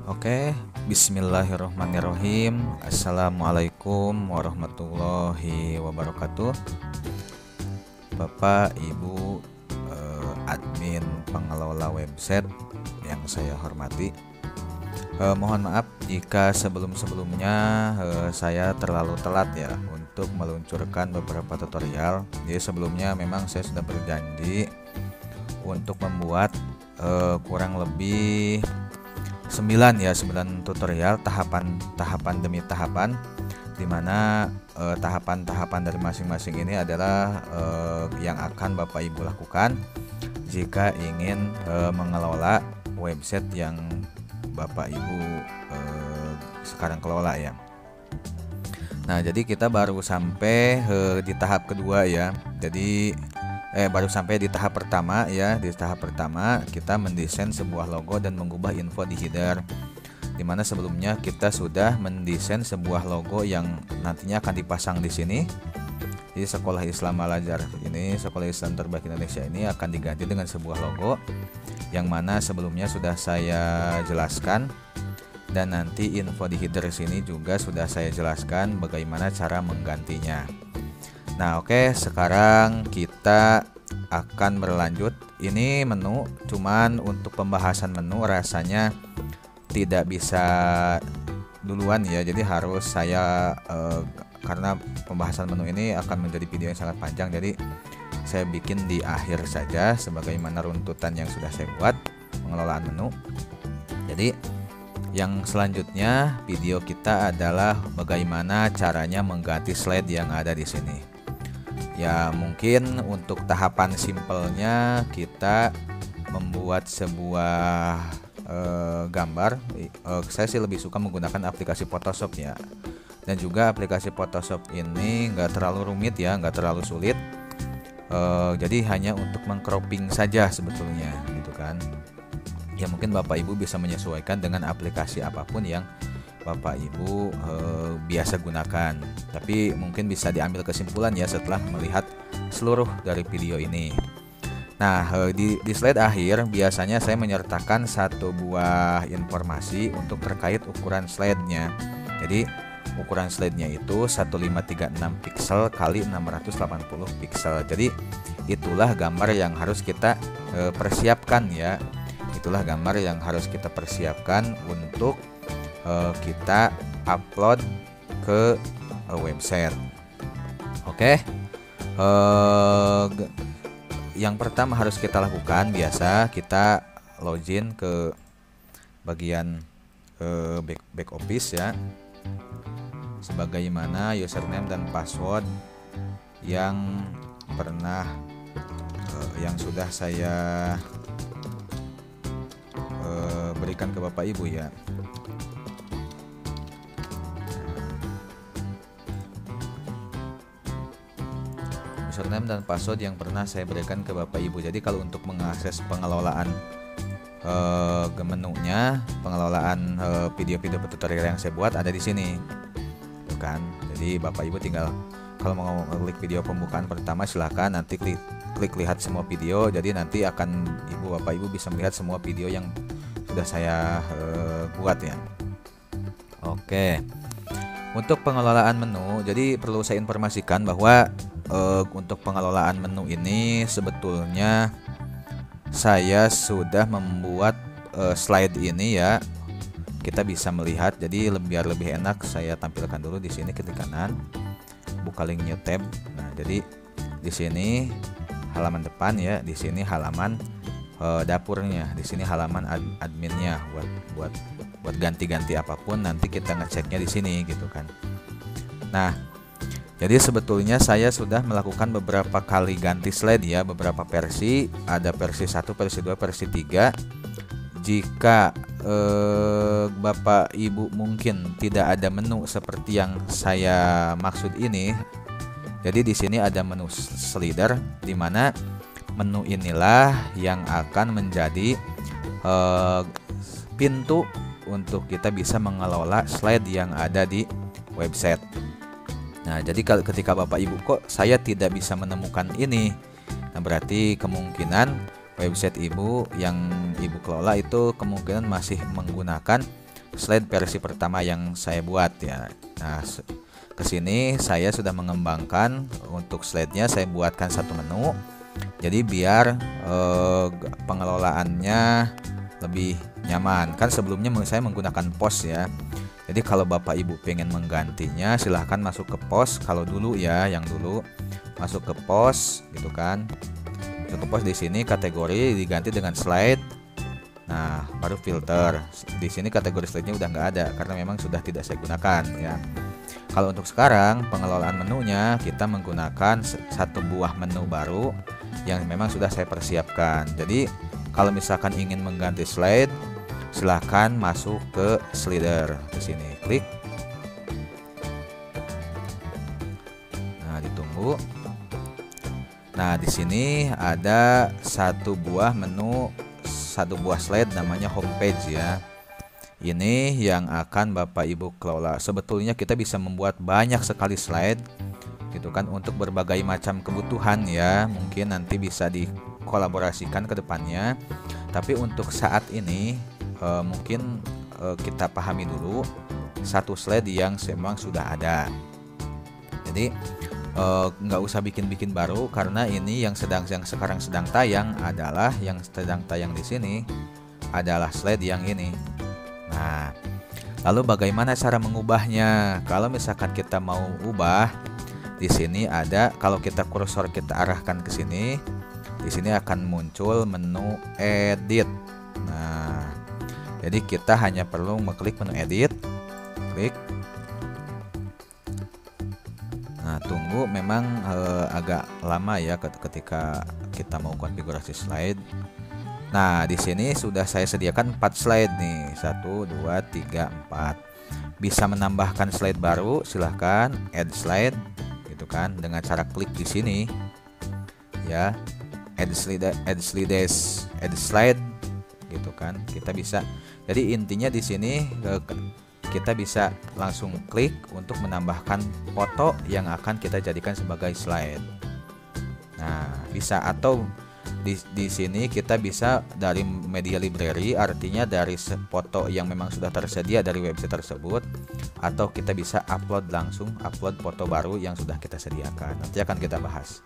Oke, bismillahirrohmanirrohim. Assalamualaikum warahmatullahi wabarakatuh. Bapak, Ibu, admin pengelola website yang saya hormati. Mohon maaf jika sebelum-sebelumnya saya terlalu telat ya untuk meluncurkan beberapa tutorial. Jadi sebelumnya memang saya sudah berjanji untuk membuat kurang lebih 9 tutorial tahapan demi tahapan, dimana tahapan-tahapan dari masing-masing ini adalah yang akan Bapak Ibu lakukan jika ingin mengelola website yang Bapak Ibu sekarang kelola ya. Nah, jadi kita baru sampai di tahap kedua ya. Jadi baru sampai di tahap pertama ya. Di tahap pertama kita mendesain sebuah logo dan mengubah info di header, dimana sebelumnya kita sudah mendesain sebuah logo yang nantinya akan dipasang di sini. Jadi Sekolah Islam Al-Azhar ini, Sekolah Islam Terbaik Indonesia ini akan diganti dengan sebuah logo yang mana sebelumnya sudah saya jelaskan, dan nanti info di header sini juga sudah saya jelaskan bagaimana cara menggantinya. Nah, oke, sekarang kita akan berlanjut. Ini menu, cuman untuk pembahasan menu rasanya tidak bisa duluan ya. Jadi harus saya karena pembahasan menu ini akan menjadi video yang sangat panjang, jadi saya bikin di akhir saja sebagaimana runtutan yang sudah saya buat pengelolaan menu. Jadi yang selanjutnya video kita adalah bagaimana caranya mengganti slide yang ada di sini. Ya, mungkin untuk tahapan simpelnya kita membuat sebuah gambar. Saya sih lebih suka menggunakan aplikasi Photoshop ya. Dan juga aplikasi Photoshop ini nggak terlalu rumit ya, nggak terlalu sulit. Jadi hanya untuk mengcropping saja sebetulnya, gitu kan. Ya mungkin Bapak Ibu bisa menyesuaikan dengan aplikasi apapun yang Bapak Ibu biasa gunakan. Tapi mungkin bisa diambil kesimpulan ya setelah melihat seluruh dari video ini. Nah, di slide akhir biasanya saya menyertakan satu buah informasi untuk terkait ukuran slide-nya. Jadi ukuran slide-nya itu 1536 pixel kali 680 pixel. Jadi itulah gambar yang harus kita persiapkan ya. Itulah gambar yang harus kita persiapkan untuk kita upload ke website. Oke. Yang pertama harus kita lakukan, biasa kita login ke bagian back office ya, sebagaimana username dan password yang pernah yang sudah saya berikan ke Bapak Ibu ya. Username dan password yang pernah saya berikan ke Bapak Ibu. Jadi kalau untuk mengakses pengelolaan menunya, pengelolaan video-video tutorial yang saya buat ada di sini, bukan? Jadi Bapak Ibu tinggal kalau mau klik video pembukaan pertama silahkan, nanti klik lihat semua video. Jadi nanti akan Bapak Ibu bisa melihat semua video yang sudah saya buat ya. Oke. Untuk pengelolaan menu, jadi perlu saya informasikan bahwa untuk pengelolaan menu ini sebetulnya saya sudah membuat slide ini ya. Kita bisa melihat, jadi biar lebih enak saya tampilkan dulu di sini, klik kanan, buka link new tab. Nah, jadi di sini halaman depan ya, di sini halaman dapurnya, di sini halaman adminnya buat ganti-ganti apapun nanti kita ngeceknya di sini gitu kan. Nah, jadi sebetulnya saya sudah melakukan beberapa kali ganti slide ya, beberapa versi, ada versi 1, versi 2, versi 3. Jika Bapak Ibu mungkin tidak ada menu seperti yang saya maksud ini, jadi di sini ada menu slider, di mana menu inilah yang akan menjadi pintu untuk kita bisa mengelola slide yang ada di website. Nah, jadi ketika Bapak Ibu kok saya tidak bisa menemukan ini, nah berarti kemungkinan website Ibu yang Ibu kelola itu kemungkinan masih menggunakan slide versi pertama yang saya buat ya. Nah, kesini saya sudah mengembangkan untuk slide-nya, saya buatkan satu menu. Jadi biar pengelolaannya lebih nyaman. Kan sebelumnya saya menggunakan pos ya. Jadi kalau Bapak Ibu pengen menggantinya, silahkan masuk ke pos. Kalau dulu ya, yang dulu masuk ke pos gitu kan. Masuk ke pos, di sini kategori diganti dengan slide. Nah, baru filter. Di sini kategori slide-nya udah nggak ada karena memang sudah tidak saya gunakan ya. Kalau untuk sekarang pengelolaan menunya, kita menggunakan satu buah menu baru yang memang sudah saya persiapkan. Jadi kalau misalkan ingin mengganti slide, silahkan masuk ke slider. Di sini klik. Nah, ditunggu. Nah, di sini ada satu buah menu, satu buah slide namanya homepage ya. Ini yang akan Bapak Ibu kelola. Sebetulnya kita bisa membuat banyak sekali slide gitu kan untuk berbagai macam kebutuhan ya. Mungkin nanti bisa dikolaborasikan ke depannya. Tapi untuk saat ini mungkin kita pahami dulu satu slide yang memang sudah ada. Jadi nggak usah bikin-bikin baru karena ini yang sekarang sedang tayang adalah yang sedang tayang di sini adalah slide yang ini. Nah, lalu bagaimana cara mengubahnya? Kalau misalkan kita mau ubah, di sini ada, kalau kita kursor kita arahkan ke sini, di sini akan muncul menu edit. Nah, jadi kita hanya perlu mengklik menu edit, klik. Nah, tunggu, memang agak lama ya ketika kita mau konfigurasi slide. Nah, di sini sudah saya sediakan 4 slide nih. 1, 2, 3, 4. Bisa menambahkan slide baru, silahkan add slide gitu kan dengan cara klik di sini. Ya. Add slide gitu kan. Kita bisa. Jadi intinya di sini kita bisa langsung klik untuk menambahkan foto yang akan kita jadikan sebagai slide. Nah, bisa, atau di sini kita bisa dari media library, artinya dari foto yang memang sudah tersedia dari website tersebut, atau kita bisa langsung upload foto baru yang sudah kita sediakan. Nanti akan kita bahas.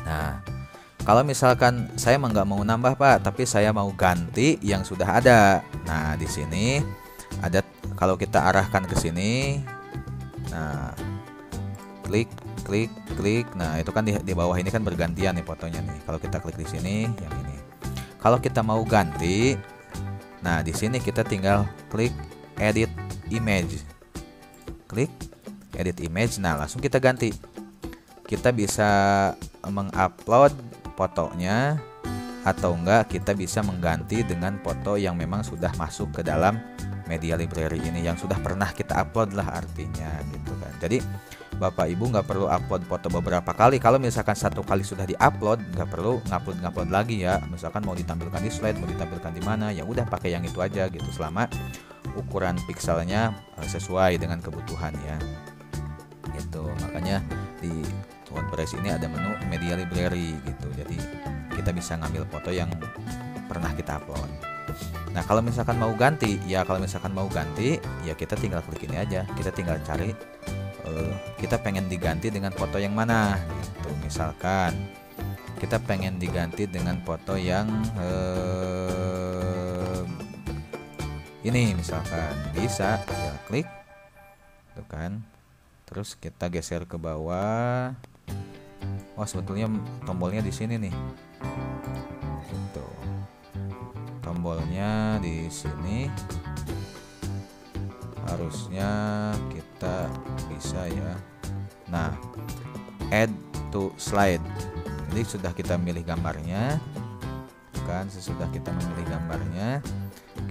Nah, kalau misalkan saya nggak mau nambah Pak, tapi saya mau ganti yang sudah ada. Nah, di sini ada, kalau kita arahkan ke sini, nah klik. Nah, itu kan di bawah ini kan bergantian nih fotonya nih. Kalau kita klik di sini, yang ini. Kalau kita mau ganti, nah di sini kita tinggal klik edit image. Klik edit image. Nah, langsung kita ganti. Kita bisa mengupload fotonya atau enggak kita bisa mengganti dengan foto yang memang sudah masuk ke dalam media library ini, yang sudah pernah kita upload lah artinya gitu kan. Jadi Bapak Ibu nggak perlu upload foto beberapa kali. Kalau misalkan satu kali sudah diupload, nggak perlu ngupload lagi ya. Misalkan mau ditampilkan di slide, mau ditampilkan di mana, ya udah pakai yang itu aja gitu, selama ukuran pikselnya sesuai dengan kebutuhan ya. Gitu. Makanya di WordPress ini ada menu media library gitu. Jadi kita bisa ngambil foto yang pernah kita upload. Nah, kalau misalkan mau ganti ya kita tinggal klik ini aja. Kita tinggal cari kita pengen diganti dengan foto yang mana gitu. Misalkan kita pengen diganti dengan foto yang ini misalkan, bisa ya klik tuh kan, terus kita geser ke bawah. Oh, sebetulnya tombolnya di sini nih, tuh tombolnya di sini. Harusnya kita bisa ya. Nah, add to slide. Jadi sudah kita milih gambarnya, kan? Sesudah kita memilih gambarnya,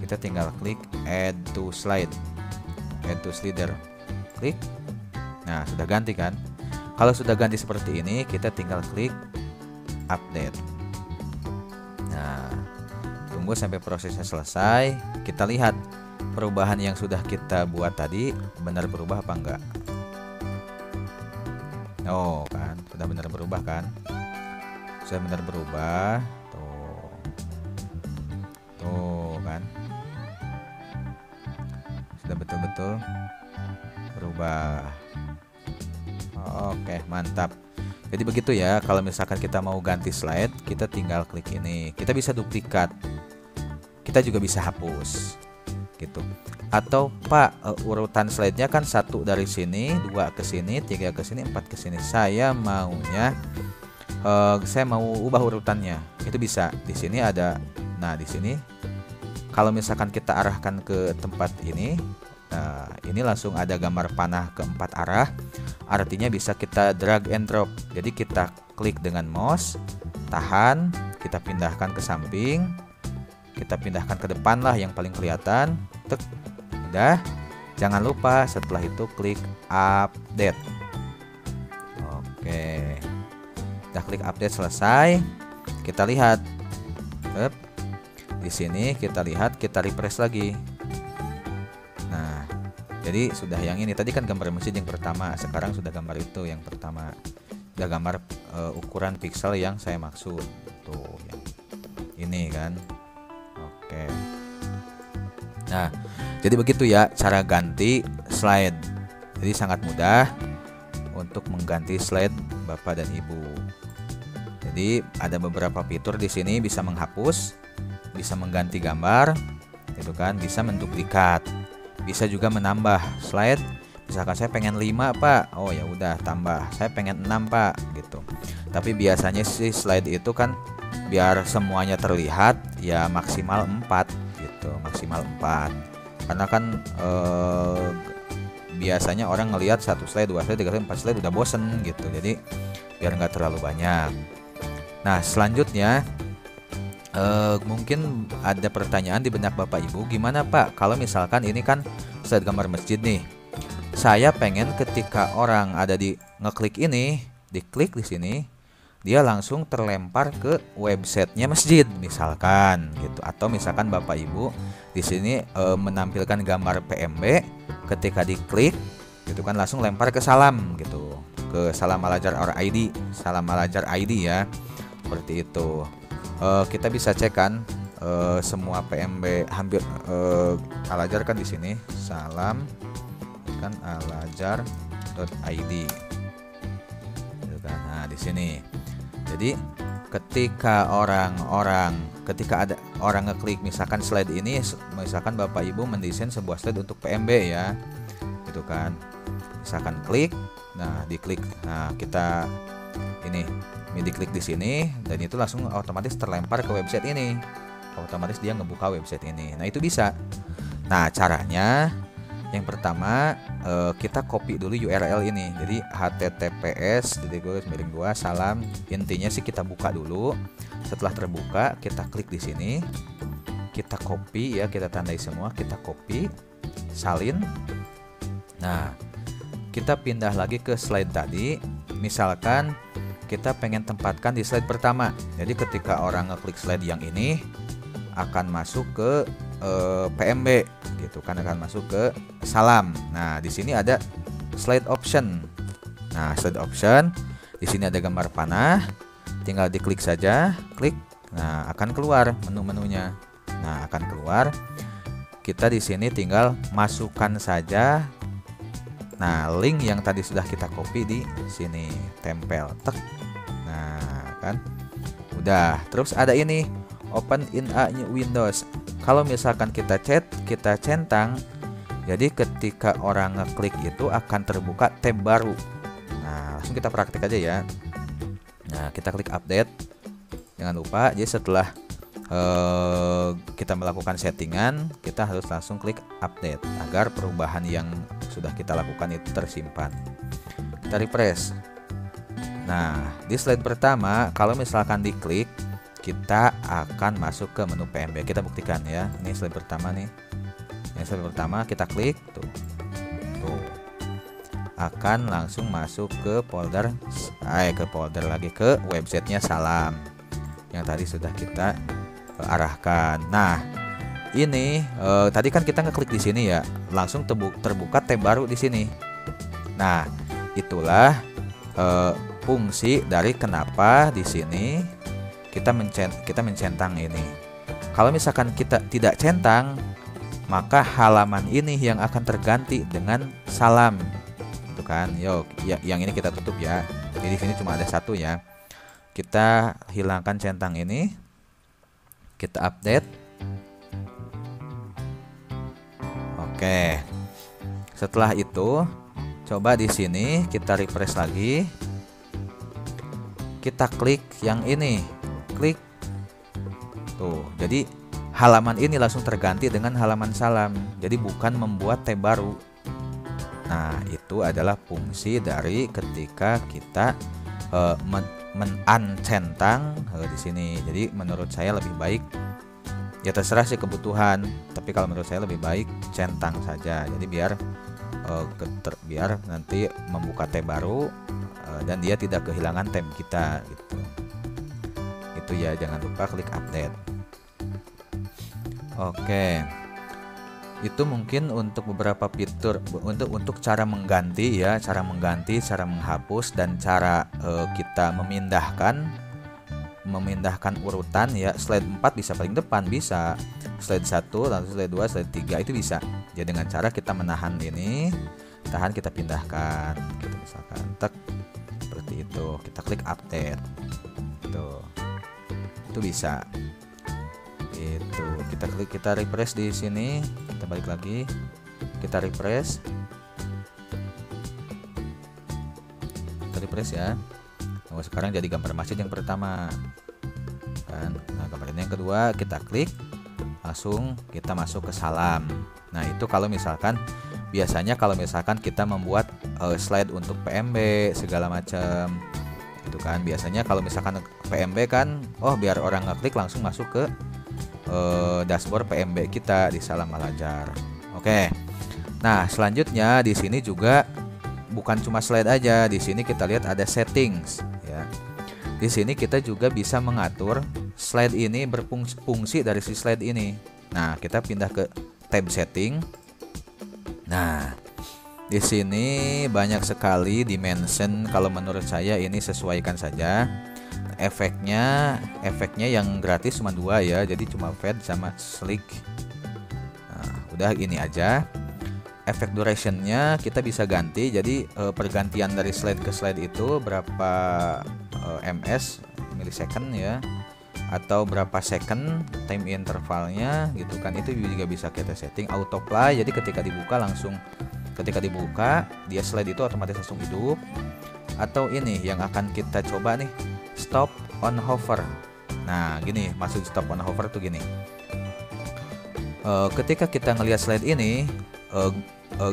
kita tinggal klik add to slide, add to slider. Klik. Nah, sudah ganti kan? Kalau sudah ganti seperti ini, kita tinggal klik update. Nah, tunggu sampai prosesnya selesai. Kita lihat perubahan yang sudah kita buat tadi benar berubah apa enggak. Oh kan, sudah benar berubah kan? Sudah benar berubah. Tuh kan. betul-betul berubah. Oke, mantap. Jadi begitu ya, kalau misalkan kita mau ganti slide, kita tinggal klik ini. Kita bisa duplikat, kita juga bisa hapus gitu. Atau Pak, urutan slide-nya kan 1 dari sini, 2 ke sini, 3 ke sini, 4 ke sini. Saya maunya saya mau ubah urutannya. Itu bisa. Di sini ada. Nah, di sini kalau misalkan kita arahkan ke tempat ini, nah, ini langsung ada gambar panah ke 4 arah. Artinya bisa kita drag and drop. Jadi kita klik dengan mouse, tahan, kita pindahkan ke samping, kita pindahkan ke depan lah yang paling kelihatan. Tek, udah. Jangan lupa setelah itu klik update. Oke. Udah klik update selesai. Kita lihat. Di sini kita lihat, kita refresh lagi. Nah, jadi sudah yang ini. Tadi kan gambar masjid yang pertama, sekarang sudah gambar itu yang pertama. Sudah gambar ukuran piksel yang saya maksud. Tuh, yang ini kan. Oke. Nah, jadi begitu ya cara ganti slide. Jadi sangat mudah untuk mengganti slide Bapak dan Ibu. Jadi ada beberapa fitur di sini, bisa menghapus, bisa mengganti gambar, itu kan, bisa menduplikat, bisa juga menambah slide. Misalkan saya pengen 5 Pak, oh ya udah tambah. Saya pengen 6 Pak, gitu. Tapi biasanya sih slide itu kan biar semuanya terlihat ya maksimal 4 gitu, maksimal 4. Karena kan biasanya orang ngelihat 1 slide, 2 slide, 3 slide, 4 slide udah bosen gitu. Jadi biar nggak terlalu banyak. Nah, selanjutnya mungkin ada pertanyaan di benak Bapak Ibu, gimana Pak kalau misalkan ini kan slide gambar masjid nih. Saya pengen ketika orang ada di ngeklik ini, diklik di sini, dia langsung terlempar ke websitenya masjid misalkan gitu. Atau misalkan Bapak Ibu di sini menampilkan gambar PMB, ketika diklik gitu kan langsung lempar ke salam gitu, ke Salam Al Azhar ID, Salam Al Azhar ID ya. Seperti itu. Kita bisa cek kan semua PMB hampir Al Azhar kan di sini salam kan alazhar.id gitu kan. Nah, di sini. Jadi ketika ada orang ngeklik misalkan slide ini, misalkan Bapak Ibu mendesain sebuah slide untuk PMB ya. Gitu kan. Misalkan klik, nah diklik. Nah, kita ini diklik di sini dan itu langsung otomatis terlempar ke website ini. Otomatis dia ngebuka website ini. Nah, itu bisa. Nah, caranya yang pertama kita copy dulu URL ini. Jadi https salam. Intinya sih kita buka dulu. Setelah terbuka, kita klik di sini. Kita copy ya, kita tandai semua, kita copy, salin. Nah, kita pindah lagi ke slide tadi. Misalkan kita pengen tempatkan di slide pertama. Jadi ketika orang ngeklik slide yang ini akan masuk ke PMB gitu kan, akan masuk ke salam. Nah, di sini ada slide option. Nah, slide option di sini ada gambar panah. Tinggal diklik saja, klik. Nah, akan keluar menu-menunya. Nah, akan keluar. Kita di sini tinggal masukkan saja. Nah, link yang tadi sudah kita copy di sini, tempel, tek. Nah, kan, udah. Terus ada ini, open in a new Windows. Kalau misalkan kita centang, jadi ketika orang ngeklik itu akan terbuka tab baru. Nah, langsung kita praktik aja ya. Nah, kita klik update. Jangan lupa, jadi setelah kita melakukan settingan, kita harus langsung klik update agar perubahan yang sudah kita lakukan itu tersimpan. Kita refresh. Nah, di slide pertama kalau misalkan diklik, kita akan masuk ke menu PMB. Kita buktikan ya. Ini slide pertama nih. Ini slide pertama, kita klik tuh. Akan langsung masuk ke folder lagi ke websitenya Salam yang tadi sudah kita arahkan. Nah, ini tadi kan kita ngeklik di sini ya, langsung terbuka tab baru di sini. Nah, itulah fungsi dari kenapa di sini kita mencentang ini. Kalau misalkan kita tidak centang, maka halaman ini yang akan terganti dengan salam, itu kan. Yuk, ya, yang ini kita tutup ya. Jadi di sini cuma ada satu ya. Kita hilangkan centang ini, kita update. Oke. Setelah itu, coba di sini kita refresh lagi. Kita klik yang ini, klik tuh. Jadi halaman ini langsung terganti dengan halaman salam. Jadi bukan membuat tab baru. Nah, itu adalah fungsi dari ketika kita men-uncentang di sini. Jadi menurut saya lebih baik, ya terserah sih kebutuhan, tapi kalau menurut saya lebih baik centang saja. Jadi biar nanti membuka tab baru dan dia tidak kehilangan tab kita gitu. Itu ya, jangan lupa klik update. Oke, itu mungkin untuk beberapa fitur untuk cara mengganti ya, cara menghapus dan cara kita memindahkan urutan ya. Slide 4 bisa paling depan, bisa slide 1, lalu slide 2, slide 3 itu bisa. Jadi dengan cara kita menahan ini, kita pindahkan, kita misalkan tek seperti itu, kita klik update, itu bisa. Itu kita refresh di sini, kita balik lagi, kita refresh ya. Oh, sekarang jadi gambar masjid yang pertama kan. Nah, gambar ini yang kedua, kita klik, langsung kita masuk ke salam. Nah, itu kalau misalkan biasanya kita membuat slide untuk PMB segala macam itu kan. Biasanya kalau misalkan PMB kan, biar orang ngeklik langsung masuk ke dashboard PMB kita di Salam Al-Ajar. Oke. Nah, selanjutnya di sini juga bukan cuma slide aja. Di sini kita lihat ada settings ya. Di sini kita juga bisa mengatur slide ini berfungsi dari si slide ini. Nah, kita pindah ke tab setting. Nah, di sini banyak sekali dimension. Kalau menurut saya ini sesuaikan saja. Efeknya yang gratis cuma 2 ya, jadi cuma fade sama slick. Nah, udah ini aja. Efek durationnya kita bisa ganti, jadi pergantian dari slide ke slide itu berapa ms millisecond ya, atau berapa second time intervalnya gitu kan. Itu juga bisa kita setting autoplay, jadi ketika dibuka dia slide itu otomatis langsung hidup. Atau ini yang akan kita coba nih, stop on hover. Nah, gini maksud stop on hover tuh gini. Ketika kita ngelihat slide ini,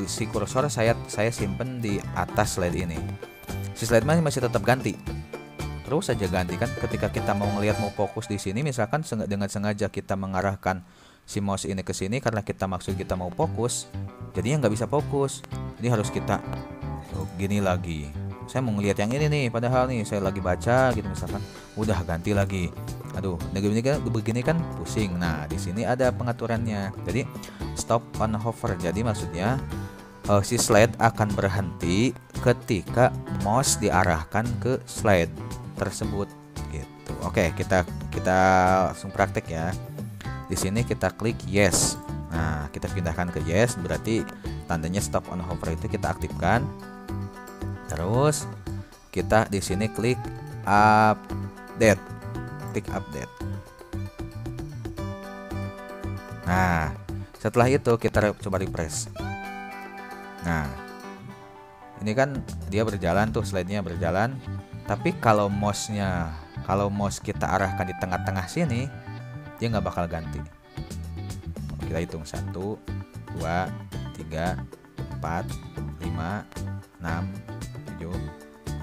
si kursor saya simpen di atas slide ini. Si slide masih tetap ganti. Terus saja ganti kan. Ketika kita mau fokus di sini, misalkan dengan sengaja kita mengarahkan si mouse ini ke sini karena kita mau fokus, jadinya nggak bisa fokus. Jadi harus kita gini lagi. Saya mau ngelihat yang ini nih, padahal nih saya lagi baca gitu misalkan, udah ganti lagi. Aduh, begini kan pusing. Nah, di sini ada pengaturannya. Jadi stop on hover. Jadi maksudnya si slide akan berhenti ketika mouse diarahkan ke slide tersebut gitu. Oke, kita langsung praktek ya. Di sini kita klik yes. Nah, kita pindahkan ke yes, berarti tandanya stop on hover itu kita aktifkan. Terus kita di sini klik update. Nah, setelah itu kita coba refresh. Nah, ini kan dia berjalan tuh, slide-nya berjalan. Tapi kalau mouse kita arahkan di tengah-tengah sini, dia nggak bakal ganti. Kita hitung 1, 2, 3, 4, 5, 6, 7,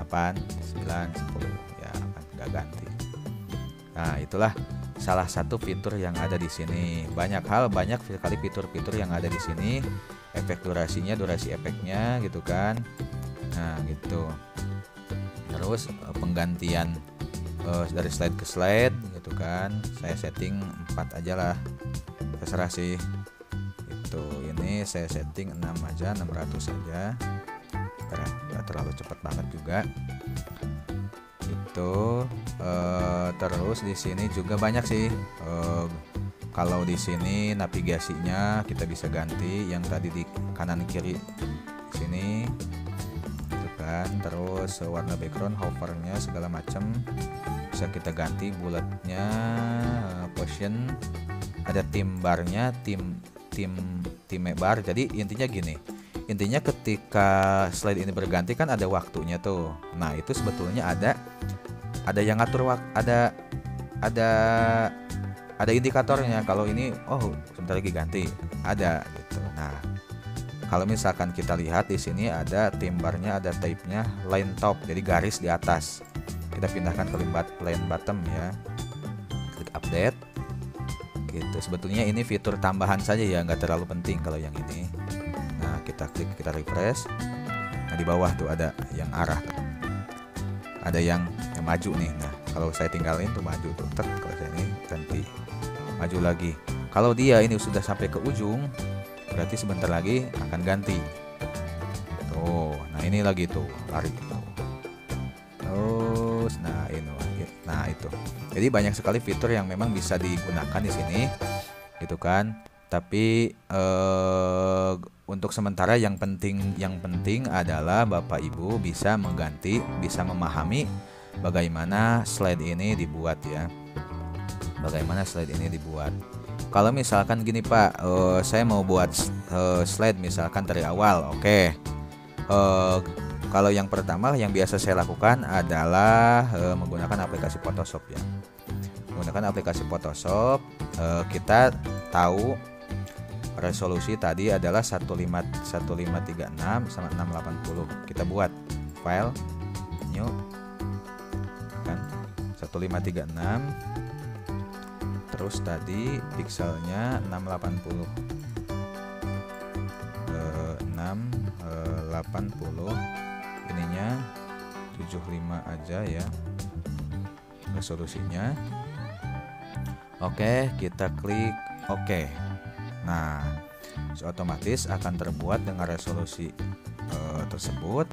8, 9, 10 ya, nggak ganti. Nah, itulah salah satu fitur yang ada di sini. Banyak sekali fitur-fitur yang ada di sini. Efek durasi efeknya gitu kan. Nah, gitu. Terus penggantian dari slide ke slide gitu kan. Saya setting 4 aja lah. Terserah sih. Itu ini saya setting 6 aja, 600 saja. Nggak terlalu cepat banget juga. Itu terus di sini juga banyak sih Kalau di sini navigasinya kita bisa ganti yang tadi di kanan kiri sini, gitu kan. Terus warna background, hovernya segala macam bisa kita ganti, bulatnya, position, ada tim barnya, tim bar. Jadi intinya gini, intinya ketika slide ini berganti kan ada waktunya tuh. Nah itu sebetulnya ada yang ngatur ada indikatornya kalau ini sebentar lagi ganti, ada gitu. Nah kalau misalkan kita lihat di sini ada tim barnya, ada type-nya line top, jadi garis di atas. Kita pindahkan ke line bottom ya, klik update gitu. Sebetulnya ini fitur tambahan saja ya, nggak terlalu penting kalau yang ini. Nah kita klik, kita refresh. Nah di bawah tuh ada yang arah, ada yang maju nih. Nah kalau saya tinggalin tuh maju tuh, kalau saya ini ganti maju lagi. Kalau dia ini sudah sampai ke ujung, berarti sebentar lagi akan ganti. Tuh, nah ini lagi tuh lari tuh. Terus, nah itu. Jadi banyak sekali fitur yang memang bisa digunakan di sini, gitu kan. Tapi untuk sementara yang penting adalah Bapak Ibu bisa mengganti, bisa memahami bagaimana slide ini dibuat ya. Bagaimana slide ini dibuat. Kalau misalkan gini Pak, saya mau buat slide misalkan dari awal, oke. Kalau yang pertama yang biasa saya lakukan adalah menggunakan aplikasi Photoshop ya. Menggunakan aplikasi Photoshop, kita tahu resolusi tadi adalah 1536 sama 680. Kita buat file new kan 1536. Terus tadi pixelnya 680 ininya 75 aja ya resolusinya. Oke, kita klik oke. Nah otomatis akan terbuat dengan resolusi tersebut.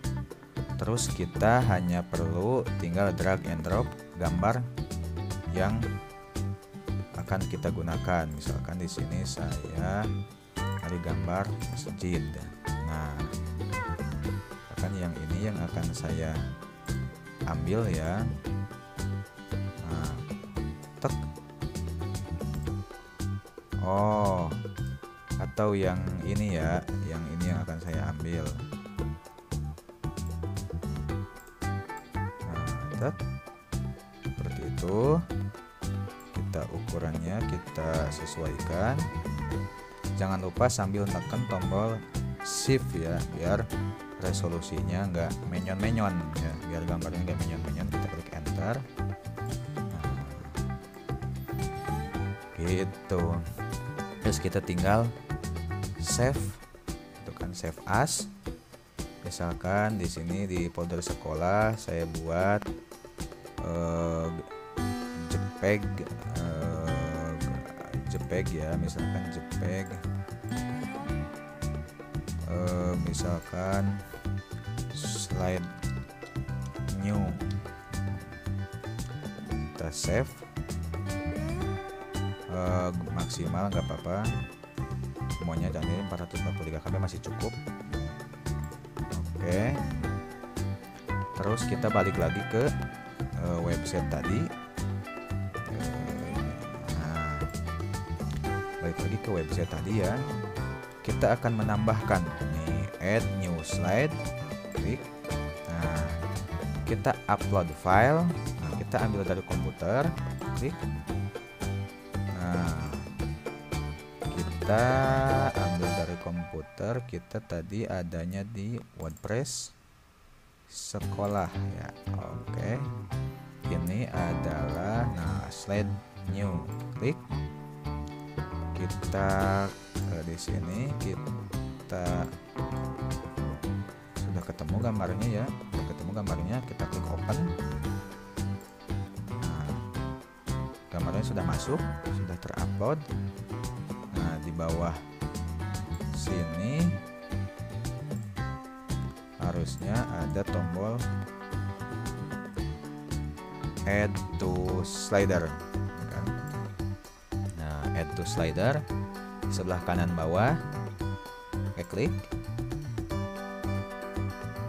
Terus kita hanya perlu tinggal drag and drop gambar yang akan kita gunakan. Misalkan di sini saya cari gambar masjid. Nah, misalkan yang ini yang akan saya ambil ya. Nah, tek. Atau yang ini ya, yang ini yang akan saya ambil. Nah, tek. Seperti itu. Ukurannya kita sesuaikan. Jangan lupa sambil tekan tombol shift ya, biar resolusinya nggak menyon-menyon ya, biar gambarnya nggak menyon-menyon. Kita klik enter. Nah, gitu. Terus kita tinggal save, itu kan save as. Misalkan di sini di folder sekolah saya buat JPEG ya, misalkan JPEG, misalkan slide new, kita save, maksimal nggak apa-apa, semuanya jangan 443 KB masih cukup. Oke, terus kita balik lagi ke website tadi. Balik lagi ke website tadi ya. Kita akan menambahkan nih add new slide, klik. Nah, kita upload file. Nah, kita ambil dari komputer, klik. Nah, kita ambil dari komputer, kita tadi adanya di WordPress sekolah ya. Oke. Ini adalah slide new, klik. Kita di sini kita sudah ketemu gambarnya ya, kita klik open. Nah, gambarnya sudah masuk, sudah terupload. Nah, di bawah sini harusnya ada tombol add to slider kan. Nah, add to slider di sebelah kanan bawah. Oke, klik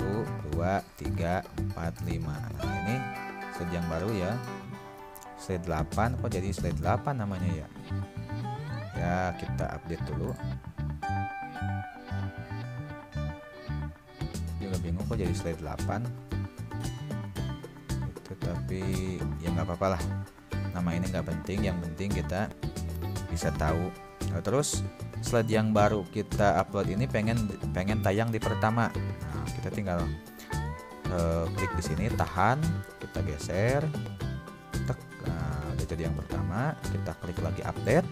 1, 2, 3, 4, 5. Nah, ini slide yang baru ya, slide 8. Kok jadi slide 8 namanya ya? Ya, kita update dulu. Juga bingung kok jadi slide 8. Tapi ya nggak apa-apa lah, nama ini nggak penting, yang penting kita bisa tahu. Terus slide yang baru kita upload ini pengen tayang di pertama. Nah, kita tinggal klik di sini, tahan, kita geser, tek. Nah, udah jadi yang pertama, kita klik lagi update.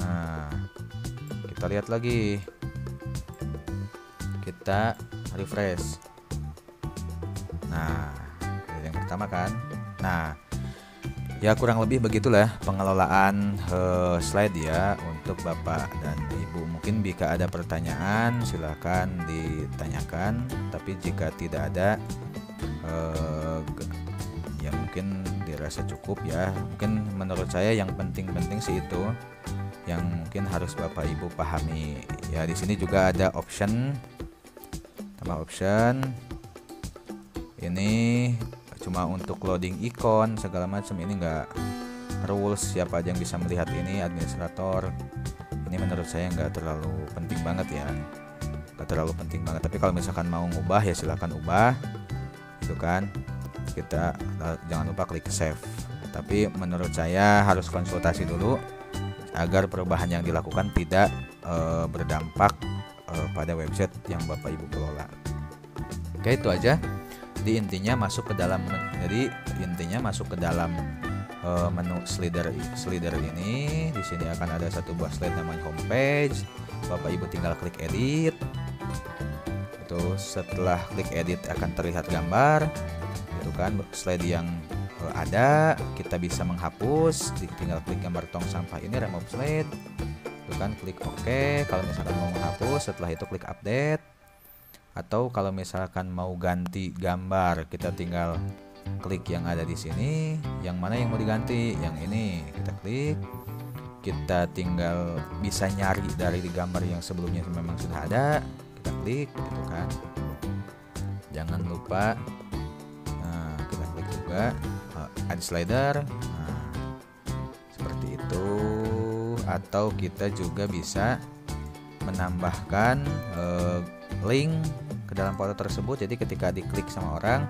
Nah, kita lihat lagi, kita refresh. Nah, yang pertama kan. Nah, ya kurang lebih begitulah pengelolaan slide ya untuk Bapak dan Ibu. Mungkin jika ada pertanyaan silahkan ditanyakan, tapi jika tidak ada ya mungkin dirasa cukup ya. Mungkin menurut saya yang penting-penting sih itu yang mungkin harus Bapak Ibu pahami. Ya di sini juga ada option, tambah option. Ini cuma untuk loading ikon segala macam, ini enggak rules siapa aja yang bisa melihat ini, administrator. Ini menurut saya nggak terlalu penting banget ya, nggak terlalu penting banget. Tapi kalau misalkan mau ngubah ya silahkan ubah, itu kan. Kita jangan lupa klik save. Tapi menurut saya harus konsultasi dulu agar perubahan yang dilakukan tidak berdampak pada website yang Bapak Ibu kelola. Oke, itu aja. Jadi intinya masuk ke dalam menu slider ini. Di sini akan ada satu buah slide namanya homepage. Bapak Ibu tinggal klik edit. Itu setelah klik edit akan terlihat gambar. Itu kan slide yang ada, kita bisa menghapus. Tinggal klik gambar tong sampah ini, remove slide. Itu kan klik OK. Kalau misalkan mau menghapus, setelah itu klik update. Atau kalau misalkan mau ganti gambar, kita tinggal klik yang ada di sini, yang mana yang mau diganti, yang ini kita klik. Kita tinggal bisa nyari dari gambar yang sebelumnya memang sudah ada, kita klik, gitu kan. Jangan lupa, nah kita klik juga add slider, nah, seperti itu. Atau kita juga bisa menambahkan link ke dalam foto tersebut. Jadi ketika diklik sama orang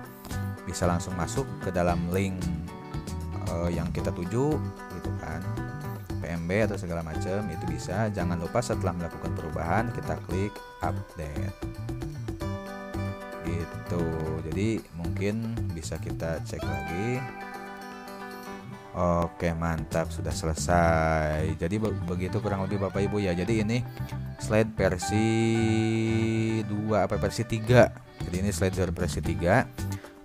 bisa langsung masuk ke dalam link yang kita tuju, gitu kan, PMB atau segala macam itu bisa. Jangan lupa setelah melakukan perubahan kita klik update, gitu. Jadi mungkin bisa kita cek lagi. Oke, mantap, sudah selesai. Jadi begitu kurang lebih Bapak Ibu ya. Jadi ini slide versi 2 versi 3. Jadi ini slide versi 3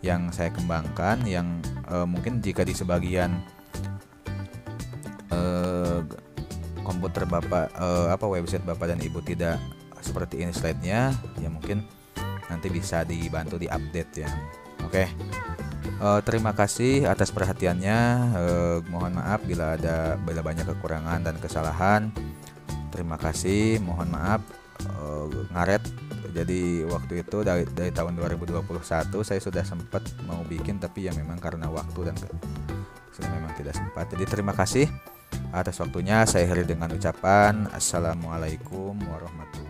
yang saya kembangkan, yang mungkin jika di sebagian komputer Bapak website Bapak dan Ibu tidak seperti ini slide-nya, ya mungkin nanti bisa dibantu diupdate ya. Oke. Terima kasih atas perhatiannya. Mohon maaf bila ada banyak kekurangan dan kesalahan. Terima kasih, mohon maaf ngaret. Jadi waktu itu dari tahun 2021 saya sudah sempat mau bikin, tapi ya memang karena waktu dan sudah memang tidak sempat. Jadi terima kasih atas waktunya. Saya akhiri dengan ucapan Assalamualaikum warahmatullahi wabarakatuh.